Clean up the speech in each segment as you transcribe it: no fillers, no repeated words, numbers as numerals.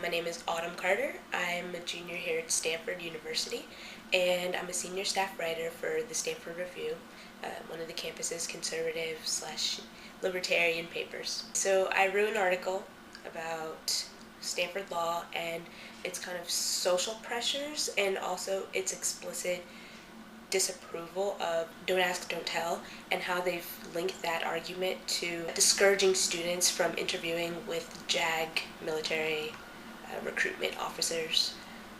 My name is Autumn Carter. I'm a junior here at Stanford University, and I'm a senior staff writer for the Stanford Review, one of the campus's conservative slash libertarian papers. So I wrote an article about Stanford law and its kind of social pressures and also its explicit disapproval of don't ask, don't tell, and how they've linked that argument to discouraging students from interviewing with JAG military recruitment officers.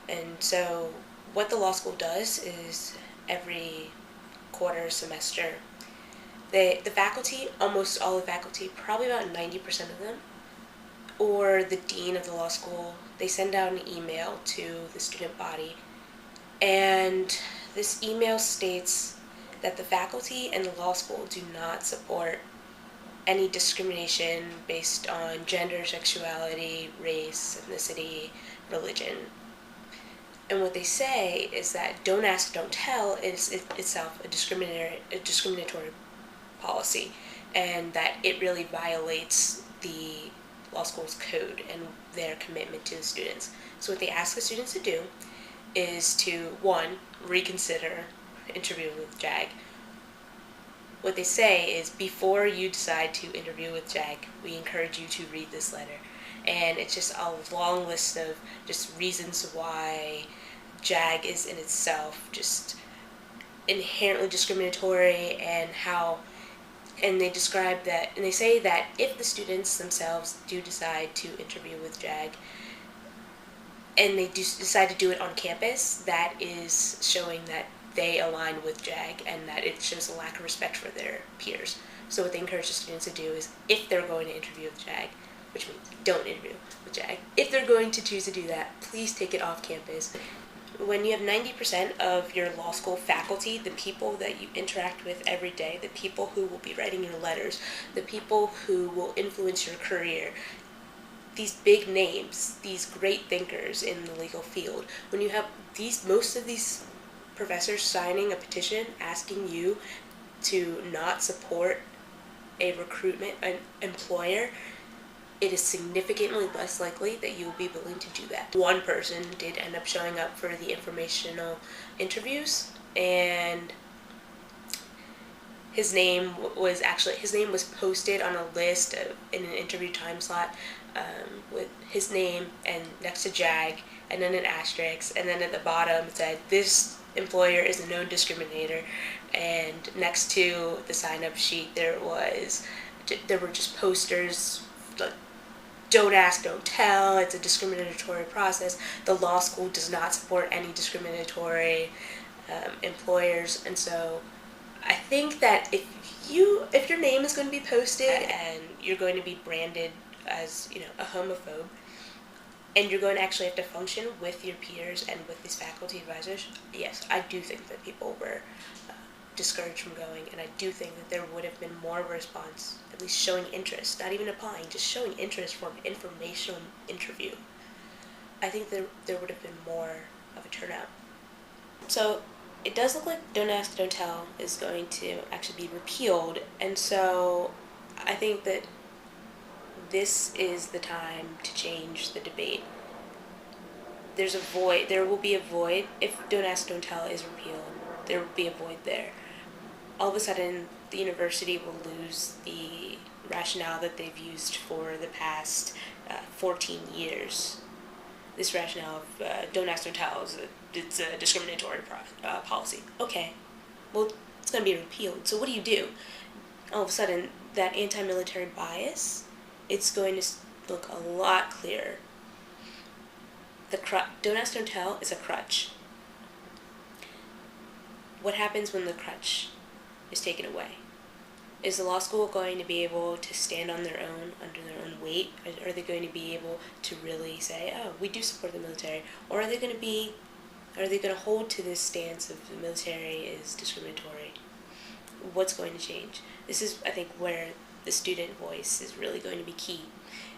And so what the law school does is every quarter semester, the faculty, almost all the faculty, probably about 90% of them, or the dean of the law school, they send out an email to the student body, and this email states that the faculty and the law school do not support any discrimination based on gender, sexuality, race, ethnicity, religion. And what they say is that don't ask, don't tell is itself a discriminatory policy, and that it really violates the law school's code and their commitment to the students. So what they ask the students to do is to, one, reconsider interviewing with JAG. What they say is before you decide to interview with JAG, we encourage you to read this letter. And it's just a long list of just reasons why JAG is in itself just inherently discriminatory, and how, and they describe that, and they say that if the students themselves do decide to interview with JAG, and they do decide to do it on campus, that is showing that they align with JAG and that it shows a lack of respect for their peers. So what they encourage the students to do is, if they're going to interview with JAG, which means don't interview with JAG, if they're going to choose to do that, please take it off campus. When you have 90% of your law school faculty, the people that you interact with every day, the people who will be writing your letters, the people who will influence your career, these big names, these great thinkers in the legal field, when you have most of these professors signing a petition asking you to not support a recruitment an employer, it is significantly less likely that you will be willing to do that. One person did end up showing up for the informational interviews, and his name was posted on a list in an interview time slot, with his name and next to JAG, and then an asterisk, and then at the bottom it said, this employer is a known discriminator, and next to the sign-up sheet there were just posters like, don't ask, don't tell, it's a discriminatory process, the law school does not support any discriminatory employers. And so I think that if your name is going to be posted and you're going to be branded as, a homophobe, and you're going to actually have to function with your peers and with these faculty advisors, yes, I do think that people were discouraged from going, and I do think that there would have been more of a response, at least showing interest, not even applying, just showing interest for an informational interview. I think there would have been more of a turnout. So it does look like don't ask, don't tell is going to actually be repealed, and so I think that this is the time to change the debate. There will be a void if don't ask, don't tell is repealed. There will be a void there. All of a sudden, the university will lose the rationale that they've used for the past 14 years. This rationale of don't ask, don't tell it's a discriminatory policy. Okay, well, it's going to be repealed. So what do? All of a sudden, that anti-military bias, it's going to look a lot clearer. Don't ask, don't tell is a crutch. What happens when the crutch is taken away? Is the law school going to be able to stand on their own, under their own weight? Are they going to be able to really say, oh, we do support the military? Or are they going to hold to this stance of the military is discriminatory? What's going to change? This is, I think, where the student voice is really going to be key.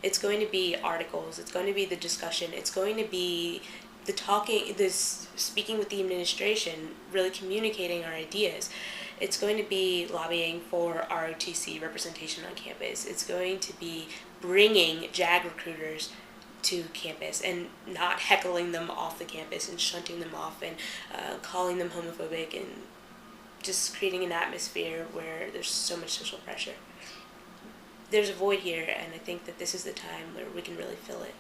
It's going to be articles, it's going to be the discussion, it's going to be the speaking with the administration, really communicating our ideas. It's going to be lobbying for ROTC representation on campus. It's going to be bringing JAG recruiters to campus and not heckling them off the campus and shunting them off and calling them homophobic and just creating an atmosphere where there's so much social pressure. There's a void here, and I think that this is the time where we can really fill it.